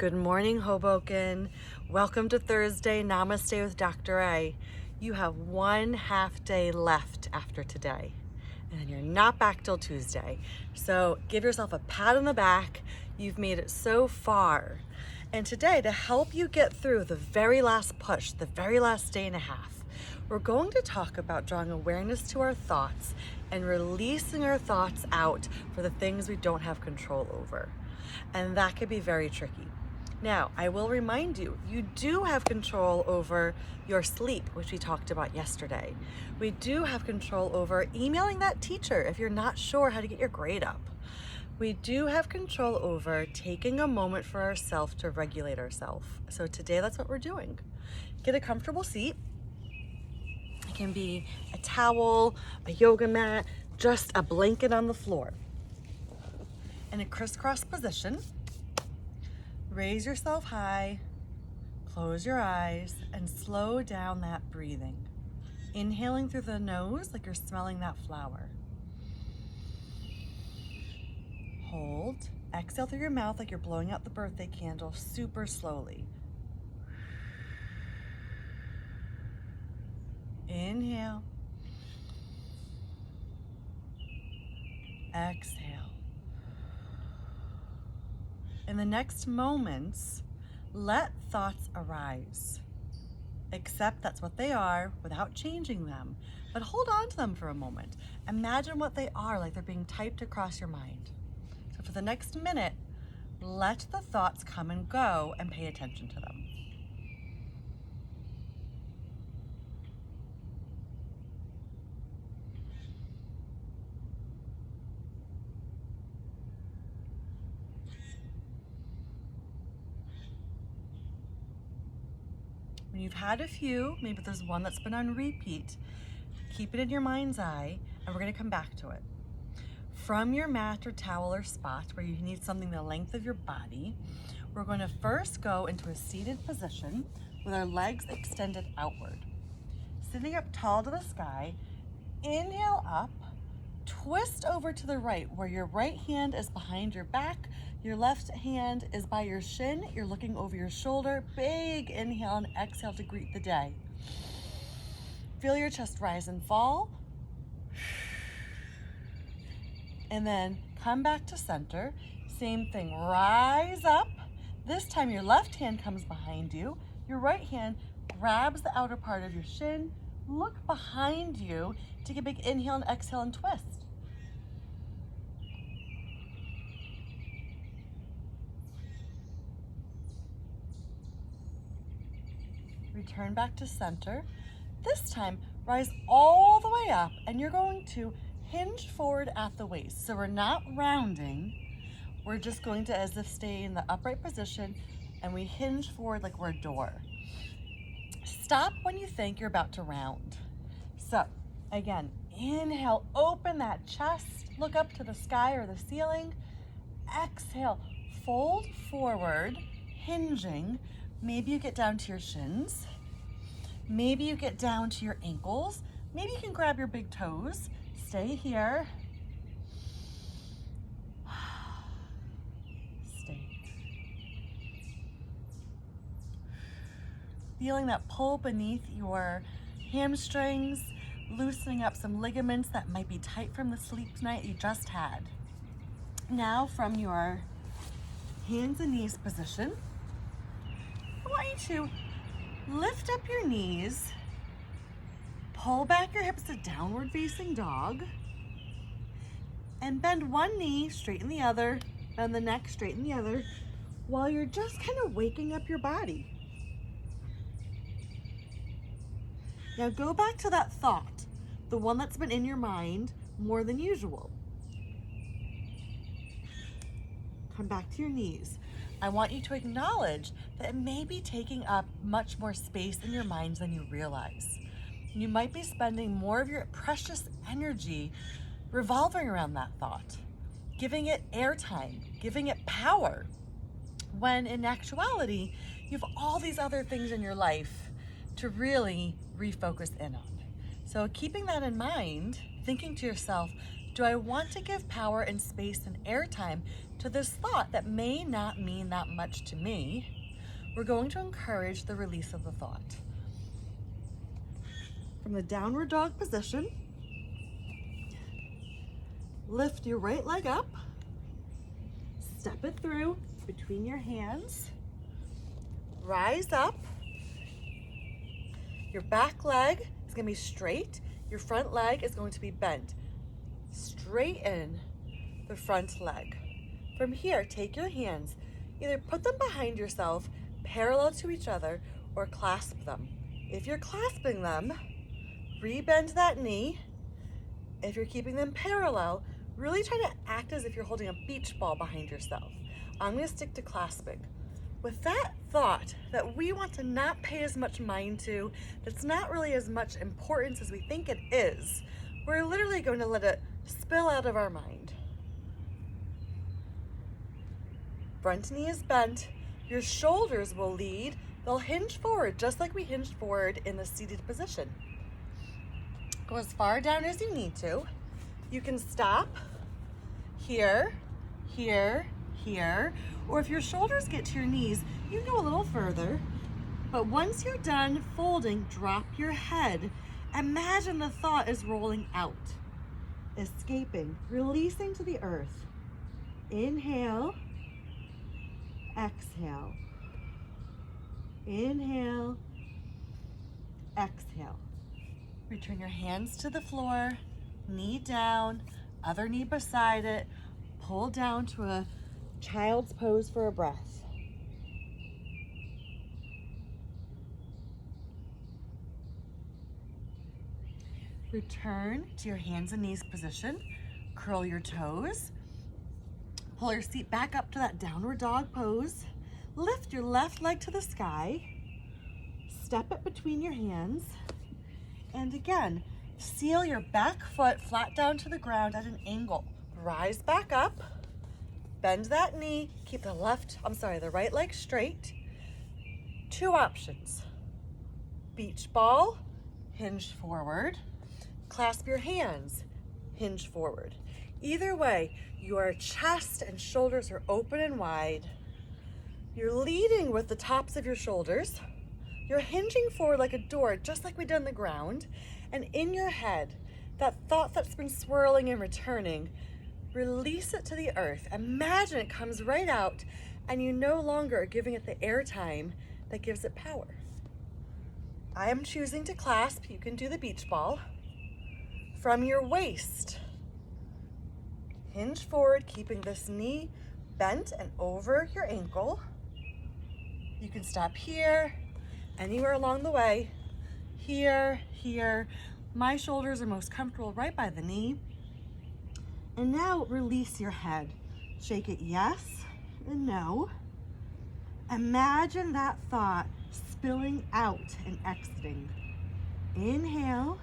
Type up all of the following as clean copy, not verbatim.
Good morning, Hoboken. Welcome to Thursday, Namaste with Dr. A. You have one half day left after today, and then you're not back till Tuesday. So give yourself a pat on the back. You've made it so far. And today, to help you get through the very last push, the very last day and a half, we're going to talk about drawing awareness to our thoughts and releasing our thoughts out for the things we don't have control over. And that can be very tricky. Now, I will remind you, you do have control over your sleep, which we talked about yesterday. We do have control over emailing that teacher if you're not sure how to get your grade up. We do have control over taking a moment for ourselves to regulate ourselves. So today, that's what we're doing. Get a comfortable seat. It can be a towel, a yoga mat, just a blanket on the floor. In a crisscross position, raise yourself high, close your eyes, and slow down that breathing. Inhaling through the nose like you're smelling that flower. Hold. Exhale through your mouth like you're blowing out the birthday candle super slowly. Inhale. Exhale. In the next moments, let thoughts arise. Accept that's what they are without changing them, but hold on to them for a moment. Imagine what they are, like they're being typed across your mind. So for the next minute, let the thoughts come and go and pay attention to them. When you've had a few, maybe there's one that's been on repeat, keep it in your mind's eye, and we're going to come back to it. From your mat or towel or spot where you need something the length of your body, we're going to first go into a seated position with our legs extended outward. Sitting up tall to the sky, inhale up, twist over to the right where your right hand is behind your back, your left hand is by your shin, you're looking over your shoulder. Big inhale and exhale to greet the day. Feel your chest rise and fall. And then come back to center. Same thing, rise up. This time your left hand comes behind you. Your right hand grabs the outer part of your shin. Look behind you. Take a big inhale and exhale and twist. Return back to center. This time, rise all the way up and you're going to hinge forward at the waist. So we're not rounding. We're just going to as if stay in the upright position and we hinge forward like we're a door. Stop when you think you're about to round. So again, inhale, open that chest, look up to the sky or the ceiling. Exhale, fold forward, hinging. Maybe you get down to your shins. Maybe you get down to your ankles. Maybe you can grab your big toes. Stay here. Stay. Feeling that pull beneath your hamstrings, loosening up some ligaments that might be tight from the sleep night you just had. Now from your hands and knees position, I want you to lift up your knees, pull back your hips to downward facing dog, and bend one knee, straighten the other, bend the neck, straighten the other, while you're just kind of waking up your body. Now go back to that thought, the one that's been in your mind more than usual. Come back to your knees. I want you to acknowledge that it may be taking up much more space in your mind than you realize. You might be spending more of your precious energy revolving around that thought, giving it airtime, giving it power, when in actuality, you have all these other things in your life to really refocus in on. So keeping that in mind, thinking to yourself, do I want to give power and space and airtime to this thought that may not mean that much to me? We're going to encourage the release of the thought. From the downward dog position, lift your right leg up, step it through between your hands, rise up. Your back leg is going to be straight. Your front leg is going to be bent. Straighten the front leg. From here, take your hands, either put them behind yourself, parallel to each other, or clasp them. If you're clasping them, re-bend that knee. If you're keeping them parallel, really try to act as if you're holding a beach ball behind yourself. I'm going to stick to clasping. With that thought that we want to not pay as much mind to, that's not really as much importance as we think it is, we're literally going to let it spill out of our mind. Front knee is bent. Your shoulders will lead. They'll hinge forward just like we hinged forward in the seated position. Go as far down as you need to. You can stop here, here, here, or if your shoulders get to your knees, you can go a little further. But once you're done folding, drop your head. Imagine the thought is rolling out, escaping, releasing to the earth. Inhale, exhale. Inhale, exhale. Return your hands to the floor, knee down, other knee beside it. Pull down to a child's pose for a breath. Return to your hands and knees position. Curl your toes. Pull your seat back up to that downward dog pose. Lift your left leg to the sky. Step it between your hands. And again, seal your back foot flat down to the ground at an angle. Rise back up. Bend that knee. Keep the right leg straight. Two options. Beach ball, hinge forward. Clasp your hands, hinge forward. Either way, your chest and shoulders are open and wide. You're leading with the tops of your shoulders. You're hinging forward like a door, just like we did on the ground. And in your head, that thought that's been swirling and returning, release it to the earth. Imagine it comes right out and you no longer are giving it the airtime that gives it power. I am choosing to clasp. You can do the beach ball. From your waist, hinge forward, keeping this knee bent and over your ankle. You can stop here, anywhere along the way. Here, here. My shoulders are most comfortable right by the knee. And now release your head. Shake it yes and no. Imagine that thought spilling out and exiting. Inhale.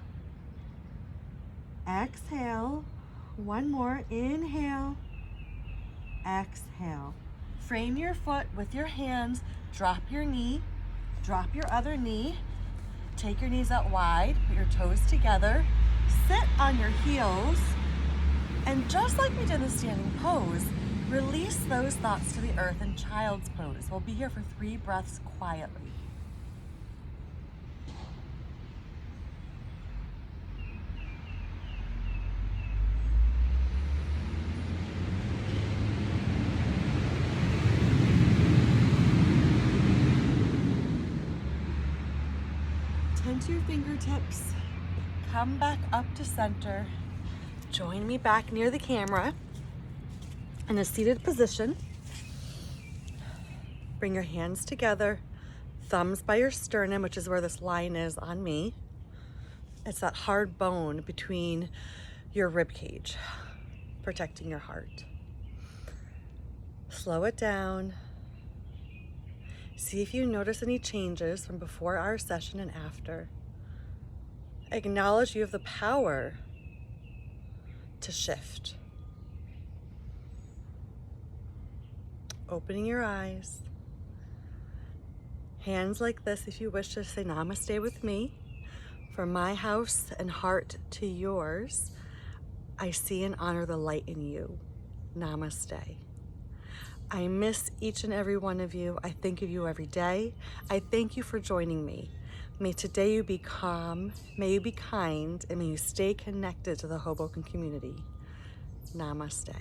Exhale. One more. Inhale. Exhale. Frame your foot with your hands. Drop your knee. Drop your other knee. Take your knees out wide. Put your toes together. Sit on your heels. And just like we did in the standing pose, release those thoughts to the earth in child's pose. We'll be here for 3 breaths quietly. Tend to your fingertips. Come back up to center. Join me back near the camera in a seated position. Bring your hands together, thumbs by your sternum, which is where this line is on me. It's that hard bone between your rib cage, protecting your heart. Slow it down. See if you notice any changes from before our session and after. Acknowledge you have the power to shift. Opening your eyes. Hands like this if you wish to say namaste with me. From my house and heart to yours, I see and honor the light in you. Namaste. I miss each and every one of you. I think of you every day. I thank you for joining me. May today you be calm, may you be kind, and may you stay connected to the Hoboken community. Namaste.